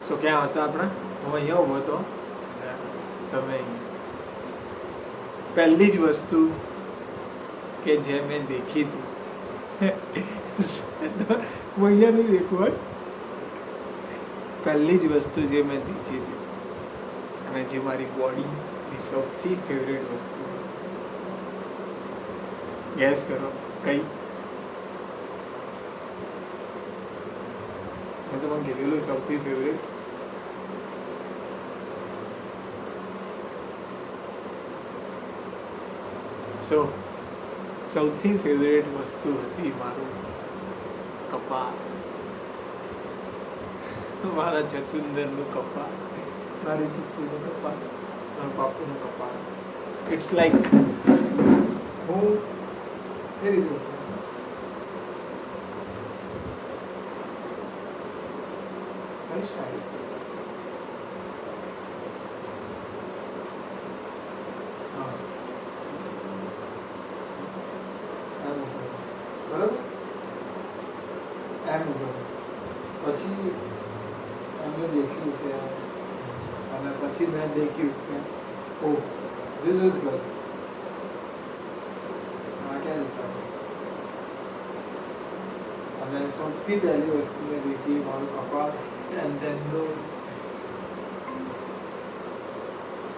સો ક્યાં હતા આપણે? હું અહીંયા ઊભો હતો, તમે પહેલી જ વસ્તુ કે જે મેં દેખી હતી હું અહીંયા નહીં દેખું, પહેલી જ વસ્તુ જે મેં દેખી હતી અને જે મારી બોડીની સૌથી ફેવરેટ વસ્તુ, ગેસ કરો કઈ? મેં તમને કીધેલું સૌથી ફેવરેટ. સૌથી ફેવરેટ વસ્તુ હતી મારું કપાળ, મારા ચચુંદરનું કપાળ, મારી ચીચીનું કપાળ, મારા બાપુનું કપાળ. ઇટ્સ લાઈક હું એ રીતે બરાબર એમ પછી એમને દેખ્યું કે અને પછી મેં દેખ્યું કે ઓ ધીસ ઇઝ ગુડ. આ ક્યાં જતા અને સૌથી પહેલી વસ્તુ મેં દેખી મારું કપાળ એન્ડ ધેન નોઝ.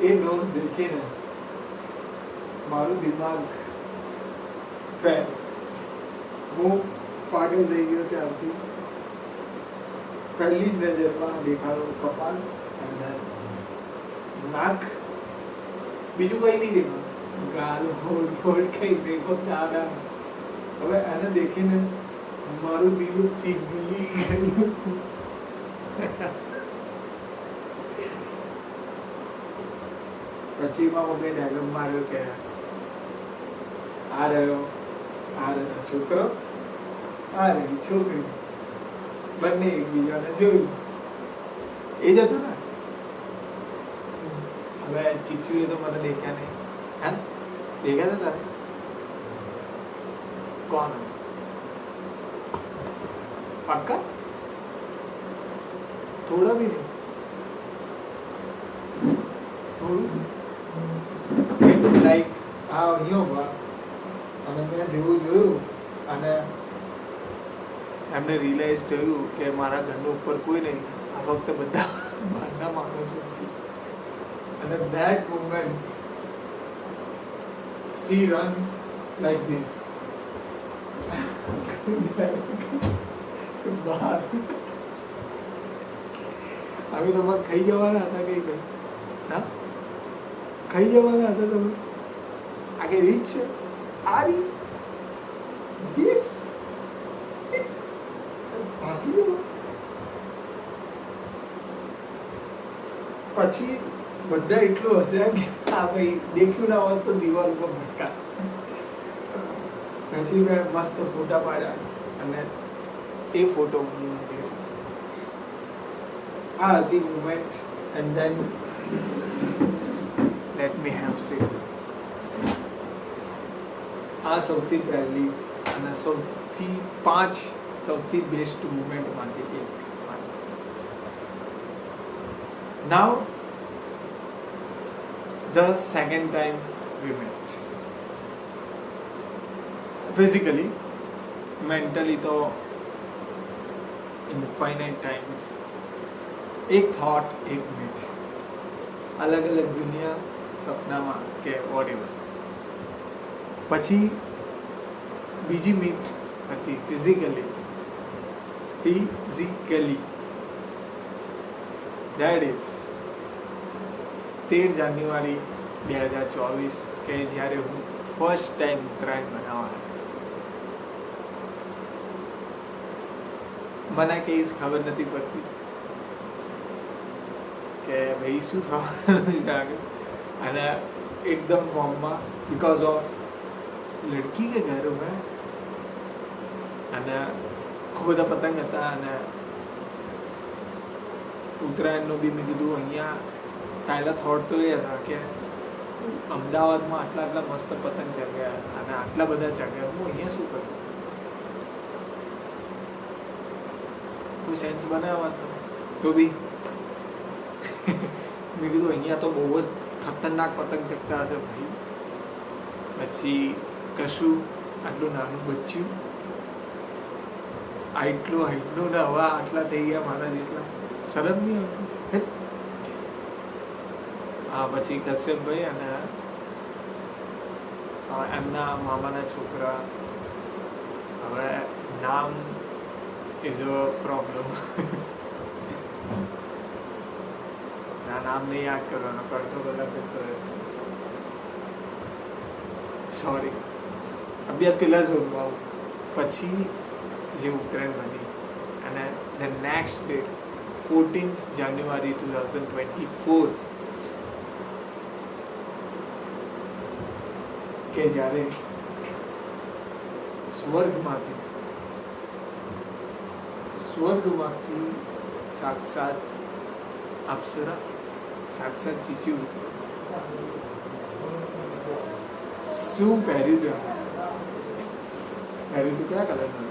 એ નોઝ દેખીને મારું દિમાગ ફેર, હું પાગલ થઈ ગયો ત્યારથી. પહેલી જ નજરમાં દેખાડું કપાળ એન્ડ ધેન નાક, બીજું કઈ નહીં દેખાડું, ગાલ હોડ હોડ કઈ દેખો દાડા. હવે એને દેખીને મારું દિલ પીગળી ગયું. પછી માં મમ્મી ડાયલોગ માર્યો કે આ રહ્યો છોકરો, આ રહી છોકરી, બંને એકબીજાને જોયું. એ જ હતું ને. હવે ચીચુ એ તો મને દેખ્યા નહીં. હા દેખ્યા હતા તારે? કોણ? પાક્કા? થોડા બી નહીં, થોડું. ઇટ્સ લાઈક આ અહીંયા ઉભા અને મેં જેવું જોયું અને એમને રિયલાઇઝ થયું કે મારા ઘરનું ઉપર કોઈ નહીં, આ ફક્ત બધા બહારના માણસો. અને that moment she runs like this. બહાર હવે તમારે ખાઈ જવાના હતા કઈ કઈ? હા ખાઈ જવાના હતા તમે? આખી રીત છે આ રીત, this ભાગી જવા. પછી બધા એટલું હસ્યા કે આ ભાઈ દેખ્યું ના હોત તો દિવાલ ઉપર ભટકા. પછી મેં મસ્ત ફોટા પાડ્યા અને એ ફોટો હું મોકલીશ. આ હતી moment and then let me have seen. આ સૌથી પહેલી અને સૌથી 5 સૌથી બેસ્ટ મુમેન્ટમાંથી એક. નાઉ the second time we met. Physically, mentally तो infinite times. एक thought, एक minute. अलग अलग दुनिया सपनाમાં કે whatever. પછી બીજી મીટ હતી physically. That is 13 જાન્યુઆરી 2024 કે જ્યારે હું ફર્સ્ટ ટાઈમ ઉત્તરાયણ મનાવવાનો હતો. મને કંઈ ખબર નથી પડતી કે ભાઈ શું થવાનું છે આગળ. અને એકદમ ફોર્મમાં બિકોઝ ઓફ લડકી કે ઘર મેં અને ખૂબ બધા પતંગ હતા અને ઉત્તરાયણનો બી મેં કીધું અહીંયા પહેલા થોટ તો એ હતા કે અમદાવાદમાં આટલા આટલા મસ્ત પતંગ ચગ્યા અને આટલા બધા ચગ્યા, હું અહીંયા શું કરું? કોઈ સેન્સ બનાવવા તો બી મેં કીધું અહીંયા તો બહુ જ ખતરનાક પતંગ ચગતા હશે ભાઈ. પછી કશું આટલું નાનું બચ્યું, હાઈટનું ને હવા આટલા થઈ ગયા મારા જેટલા, શરમ નહીં આવતી. હા, પછી કશ્યપભાઈ અને એમના મામાના છોકરા. હવે નામ ઇઝ અ પ્રોબ્લેમ. નામ નહીં યાદ કરવાનો, કરતો બધા કરતો રહેશે. સોરી. અભ્યાસ પેલા જ હોતું આવું. પછી જે ઉત્તરાયણ બની અને the next day 14th January 2024 કે જ્યારે સ્વર્ગમાંથી સાક્ષાત અપ્સરા, સાક્ષાત ચીચી ઉતરી. શું પહેર્યું હતું? પહેર્યું હતું કયા કલરનું હતું?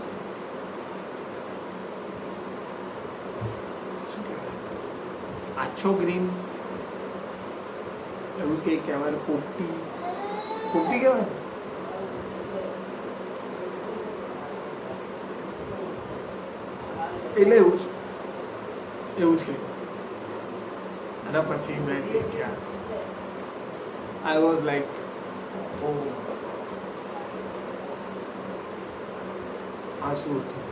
શું કહેવાય? આછો ગ્રીન, એવું જ કંઈક કહેવાય. પોપટી કહેવાય. એટલે એવું જ કંઈક. અને પછી મેં દેખ્યા, આઈ વોઝ લાઈક, આ શું હતું?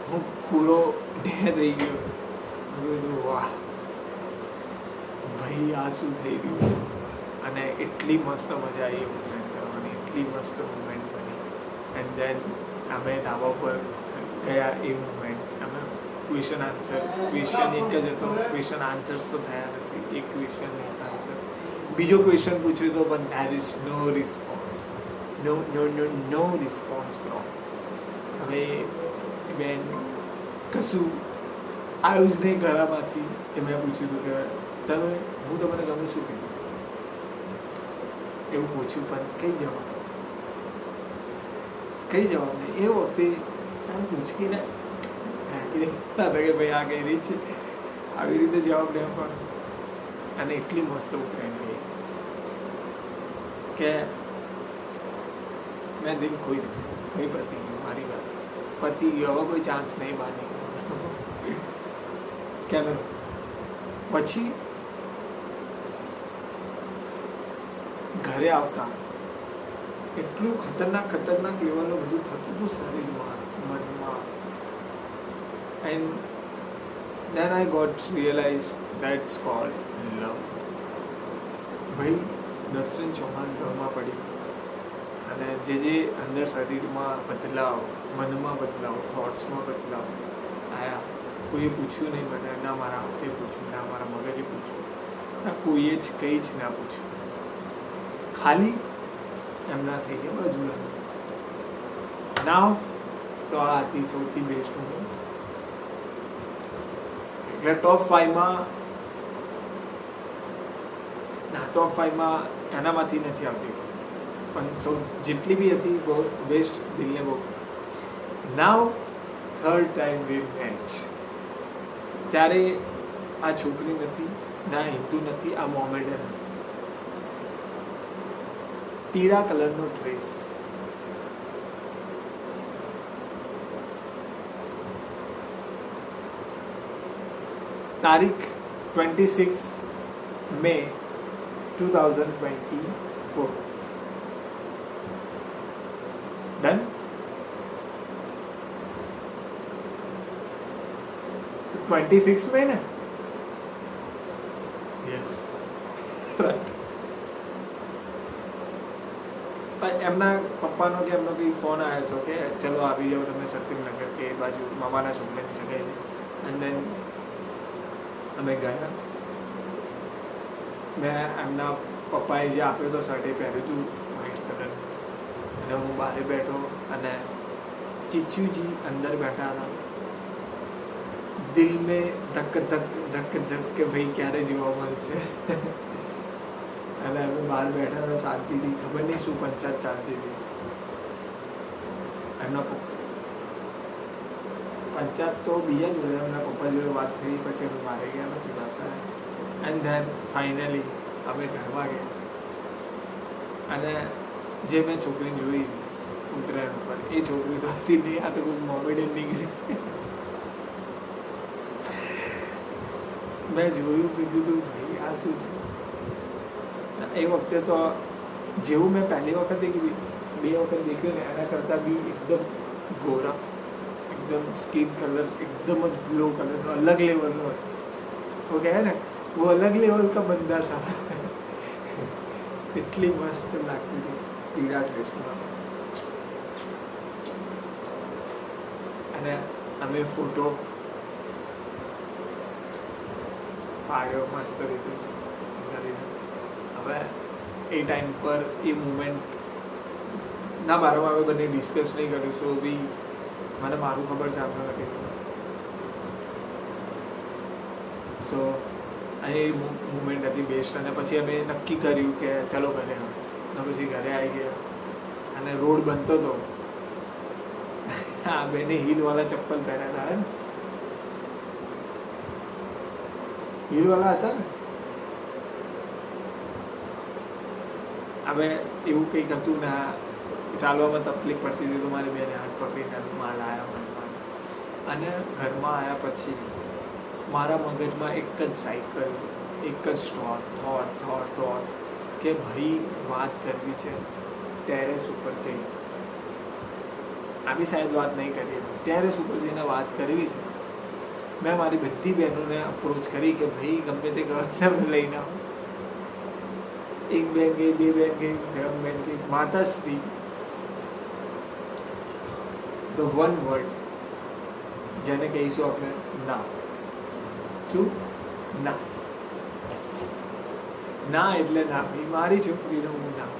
હું પૂરો ઢે થઈ ગયો. વાહ ભાઈ, આ શું થઈ ગયું? અને એટલી મસ્ત મજા આવી ઉત્તરાયણ કરવાની, એટલી મસ્ત મુમેન્ટ બની. એન્ડ દેન અમે ધાબા પર ગયા. એ મુમેન્ટ અમે ક્વેશ્ચન એક જ હતો. ક્વેશ્ચન આન્સર્સ તો થયા નથી. એક ક્વેશ્ચન એક આન્સર. બીજો ક્વેશ્ચન પૂછ્યું તો પણ there is no response. No response from. હવે બેન કશું આવ્યું જ નહીં ગળામાંથી. કે મેં પૂછ્યું હતું કે હું તમને ગમું છું કે એવું પૂછ્યું, પણ કઈ જવાબ નહીં. એ વખતે તમે પૂછકીને ફેંકી દેતા હતા કે ભાઈ આ કઈ રીત છે, આવી રીતે જવાબ નહીં આપવાનો. અને એટલી મસ્ત ઉત્તરાયણ ગઈ કે મેં દિલ ખોઈ દીધું. ભાઈ પતી ગયું, મારી વાત પતી ગયો. હવે કોઈ ચાન્સ નહીં બહાર નીકળવાનો. કેમ? પછી ઘરે આવતા એટલું ખતરનાક લેવલનું બધું થતું હતું શરીરમાં, મનમાં. And then I got realized that's called love. ભાઈ દર્શન ચૌહાણ લવમાં પડી. અને જે અંદર શરીરમાં બદલાવ, મનમાં બદલાવ, થોટ્સમાં બદલાવ આયા. કોઈએ પૂછ્યું નહીં મને, ના મારા હાથે પૂછ્યું, ના મારા મગજે પૂછ્યું, ના કોઈએ જ કંઈ જ ના પૂછ્યું. ખાલી એમના થઈ ગયા બધું. નાવ સો આ હતી સૌથી બેસ્ટ મુમેન્ટ. એટલે ટોપ 5માં એનામાંથી નથી આવતી, પણ સૌ જેટલી બી હતી બહુ બેસ્ટ, દિલને બહુ. નાવ થર્ડ ટાઈમ વી મેચ. ત્યારે આ છોકરી નથી, ના હિન્દુ નથી, આ મોમેડન હતી. પીળા કલરનો ડ્રેસ, તારીખ 26 May 2024. ડન. May ને? Yes, right. એમના પપ્પાનો કે એમનો કંઈ ફોન આવ્યો હતો કે ચલો આવી જાઓ તમે સત્યનગર કે એ બાજુ મામાના છોકરાની સગાઈ છે. એન્ડ દેન અમે ગયા. મેં એમના પપ્પાએ જે આપ્યો હતો શર્ટ એ પહેર્યું હતું વ્હાઈટ કલર. અને હું બહાર બેઠો અને ચીચુજી અંદર બેઠા હતા. દિલ મેં ધક ધક કે ભાઈ ક્યારે જોવા મળશે. અને અમે બહાર બેઠા હતા શાંતિથી, ખબર નહીં શું પંચાયત ચાલતી હતી. એમના પંચાયત તો બીજા જોડે એમના પપ્પા જોડે વાત થઈ, પછી અમે મારે ગયા, પછી પાછા એન્ડ ધેન ફાઇનલી અમે ઘરમાં ગયા. અને જે મેં છોકરીને જોઈ ઉત્તરાયણ ઉપર, એ છોકરી તો હતી નહીં, આ તો કોઈ મોમેડિયન નીકળી. મેં જોયું, કીધું ભાઈ આ શું છે. એ વખતે તો જેવું મેં પહેલી વખતે કીધી, 2 વખત દેખ્યું ને એના કરતાં બી એકદમ ગોરા, एकदम स्किन कलर एकदम ब्लू कलर, अलग लेवल में. वो क्या है ना, वो अलग लेवल का बंदा था. इतनी मस्त लगती थी पीड़ा ड्रेसમાં. અને અમે ફોટો પાડ્યો મસ્ત રીતે કરીને. હવે એ ટાઈમ પર એ મુમેન્ટ ના બારામાં અમે બંને ડિસ્કસ નહીં કર્યું, સો બી મને મારું ખબર ચાલતું નથી. સો એ મુમેન્ટ હતી બેસ્ટ. અને પછી અમે નક્કી કર્યું કે ચલો ઘરે. અને પછી ઘરે આવી ગયા અને રોડ બનતો હતો. હા, બેને હીલવાળા ચપ્પલ પહેર્યા હતા ને, હીલવાળા હતા ને. હવે એવું કંઈક હતું ને, ચાલવામાં તકલીફ પડતી હતી, તો મારી બેને હાથ પકડીને માલ આવ્યા મનમાં. અને ઘરમાં આવ્યા પછી મારા મગજમાં એક જ સાયકલ, એક જ થોટ કે ભાઈ વાત કરવી છે ટેરેસ ઉપર જઈને. આ બી શાયદ વાત નહીં કરીએ, ટેરેસ ઉપર જઈને વાત કરવી છે. મેં મારી બધી બહેનોને અપ્રોચ કરી કે ભાઈ ગમે તે ગમે લઈને આવો. એક બેન ગઈ, 2 બેન ગઈ, 3 બેન ગઈ. માતાશ્રી, ધ વન વર્ડ જેને કહીશું આપણે, ના. શું? ના. ના એટલે ના ભાઈ, મારી છોકરીને હું ના.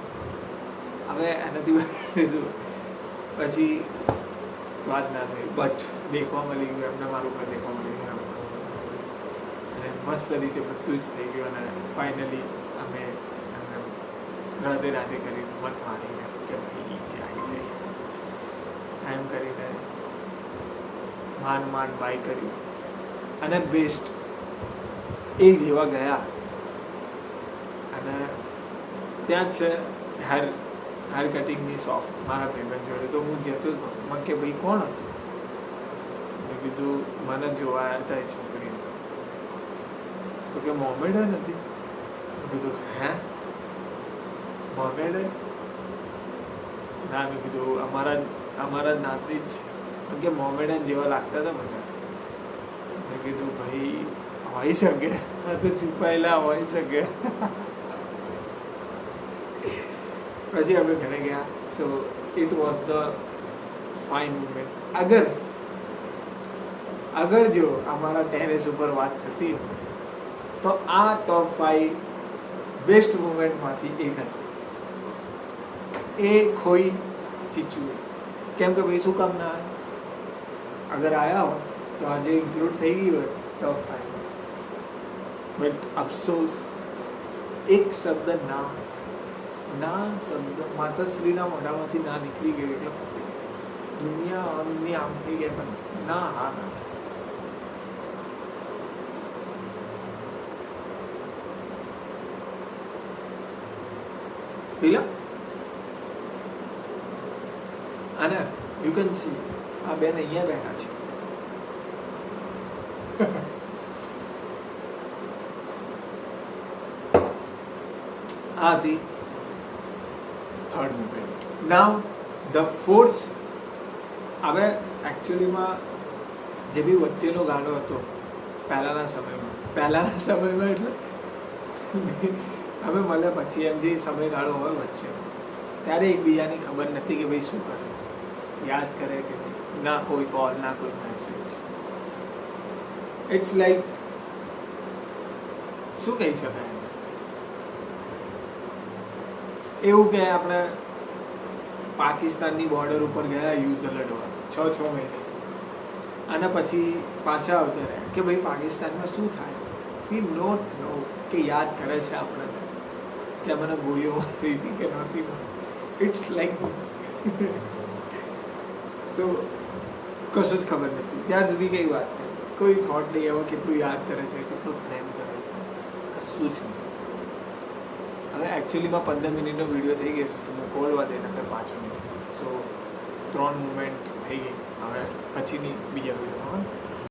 હવે એનાથી શું પછી વાત ના થઈ, બટ દેખવા મળી ગયું એમને, મારું ઘર દેખવા મળી ગયું અને મસ્ત રીતે બધું જ થઈ ગયું. અને ફાઇનલી અમે રાધે રાધે કરી મન મારીને કે ભાઈ જાય છે એમ કરીને માંડ બાય કર્યું. અને બેસ્ટ એ જેવા ગયા અને ત્યાં જ છે હેર કટિંગની શોપ મારા ભાઈબંધ જોડે. તો હું જતો હતો, મને કે ભાઈ કોણ હતું? મેં કીધું મને જોવા આવ્યા હતા એ છોકરી. તો કે મોમેડન હતી. મેં કીધું હે મોમેડન? ના, મેં કીધું અમારા નાતની જ, કે મોમેડન જેવા લાગતા હતા બધા. મેં કીધું ભાઈ હોઈ શકે, આ તો છુપાયેલા હોઈ શકે. પછી અમે ઘરે ગયા. So it was the fine moment. અગર જો અમારા ટેરેસ ઉપર વાત થતી હોય તો આ ટોપ 5 બેસ્ટ મુમેન્ટમાંથી એક હતી. એ ખોઈ ચીચુએ. કેમ કે ભાઈ શું કામ ના આવે? અગર આયા હોય તો આજે ઇન્ક્લુડ થઈ ગઈ હોય ટોપ 5. બટ અફસોસ એક શબ્દ ના શબ્દ માતાશ્રીના મોઢામાંથી ના નીકળી ગયું એટલે પતી ગયું. દુનિયા આમની આમ થઈ ગયા, પણ ના હા ના. પેલા અને યુ કેન સી આ બેન અહીંયા બેઠા છે. આ હતી third moment. Now the fourth. હવે એકચ્યુઅલીમાં જે બી વચ્ચેનો ગાળો હતો પહેલાંના સમયમાં એટલે હવે મળે પછી એમ જે સમયગાળો હોય વચ્ચે, ત્યારે એકબીજાની ખબર નથી કે ભાઈ શું કરે, યાદ કરે કે નહીં. ના કોઈ કોલ, ના કોઈ મેસેજ. ઇટ્સ લાઈક શું કહી શકાય એવું કે આપણે પાકિસ્તાનની બોર્ડર ઉપર ગયા યુદ્ધ લડવા 6 મહિને, અને પછી પાછા આવતા રહ્યા કે ભાઈ પાકિસ્તાનમાં શું થાય. વી નોટ નો કે યાદ કરે છે આપણને કે મને ગોળીઓ મારી હતી કે નહોતી. It's like this. સો કશું જ ખબર નથી. ત્યાર સુધી કઈ વાત નહીં, કોઈ થોટ નહીં એવા કેટલું યાદ કરે છે, કેટલું પ્રેમ કરે છે, કશું જ નહીં. હવે એકચ્યુઅલીમાં 15 મિનિટનો વિડીયો થઈ ગયો તો મેં કોલવા દે નકર 5 મિનિટ. સો 3 મુમેન્ટ થઈ ગઈ. હવે પછીની બીજા વિડીયોમાં